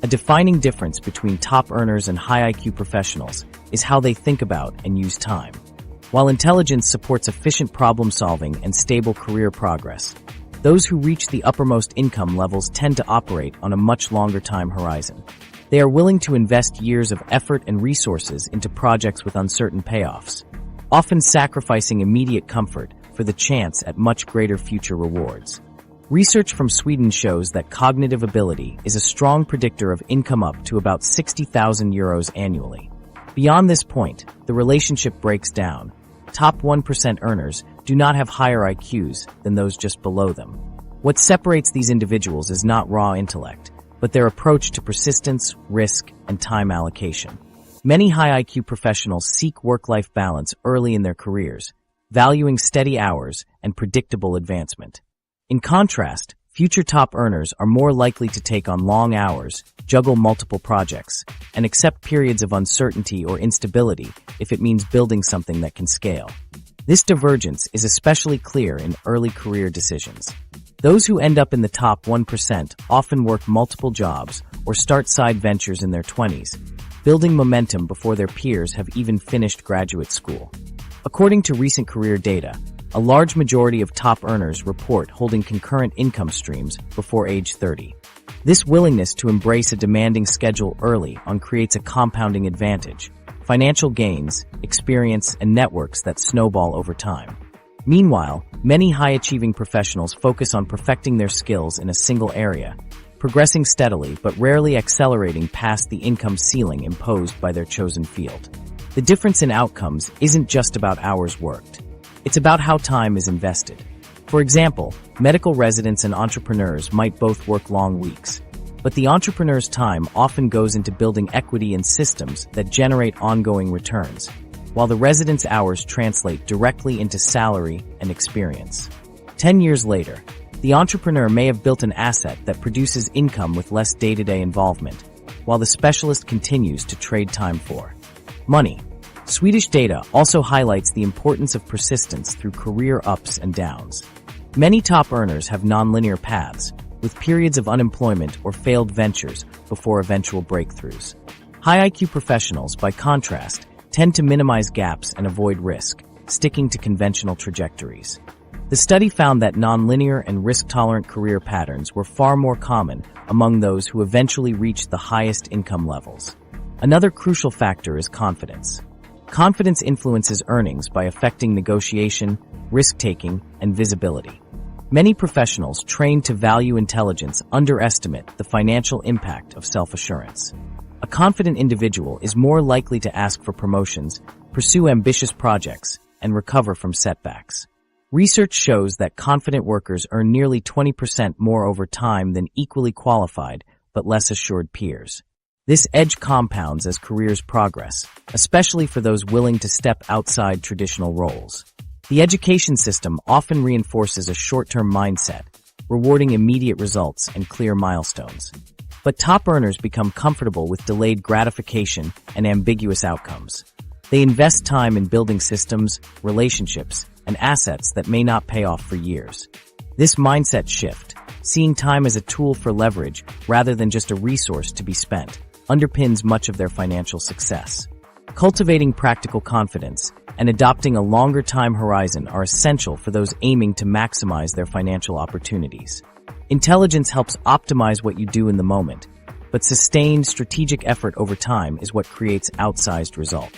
A defining difference between top earners and high IQ professionals is how they think about and use time. While intelligence supports efficient problem-solving and stable career progress, those who reach the uppermost income levels tend to operate on a much longer time horizon. They are willing to invest years of effort and resources into projects with uncertain payoffs, often sacrificing immediate comfort for the chance at much greater future rewards. Research from Sweden shows that cognitive ability is a strong predictor of income up to about 60,000 euros annually. Beyond this point, the relationship breaks down. Top 1% earners do not have higher IQs than those just below them. What separates these individuals is not raw intellect, but their approach to persistence, risk, and time allocation. Many high IQ professionals seek work-life balance early in their careers, valuing steady hours and predictable advancement. In contrast, future top earners are more likely to take on long hours, juggle multiple projects, and accept periods of uncertainty or instability if it means building something that can scale. This divergence is especially clear in early career decisions. Those who end up in the top 1% often work multiple jobs or start side ventures in their 20s, building momentum before their peers have even finished graduate school. According to recent career data, a large majority of top earners report holding concurrent income streams before age 30. This willingness to embrace a demanding schedule early on creates a compounding advantage: financial gains, experience, and networks that snowball over time. Meanwhile, many high-achieving professionals focus on perfecting their skills in a single area, progressing steadily but rarely accelerating past the income ceiling imposed by their chosen field. The difference in outcomes isn't just about hours worked. It's about how time is invested. For example, medical residents and entrepreneurs might both work long weeks, but the entrepreneur's time often goes into building equity in systems that generate ongoing returns, while the resident's hours translate directly into salary and experience. 10 years later, the entrepreneur may have built an asset that produces income with less day-to-day involvement, while the specialist continues to trade time for money. Swedish data also highlights the importance of persistence through career ups and downs. Many top earners have nonlinear paths, with periods of unemployment or failed ventures before eventual breakthroughs. High IQ professionals, by contrast, tend to minimize gaps and avoid risk, sticking to conventional trajectories. The study found that nonlinear and risk-tolerant career patterns were far more common among those who eventually reached the highest income levels. Another crucial factor is confidence. Confidence influences earnings by affecting negotiation, risk-taking, and visibility. Many professionals trained to value intelligence underestimate the financial impact of self-assurance. A confident individual is more likely to ask for promotions, pursue ambitious projects, and recover from setbacks. Research shows that confident workers earn nearly 20% more over time than equally qualified but less assured peers. This edge compounds as careers progress, especially for those willing to step outside traditional roles. The education system often reinforces a short-term mindset, rewarding immediate results and clear milestones. But top earners become comfortable with delayed gratification and ambiguous outcomes. They invest time in building systems, relationships, and assets that may not pay off for years. This mindset shift, seeing time as a tool for leverage rather than just a resource to be spent, underpins much of their financial success. Cultivating practical confidence and adopting a longer time horizon are essential for those aiming to maximize their financial opportunities. Intelligence helps optimize what you do in the moment, but sustained strategic effort over time is what creates outsized results.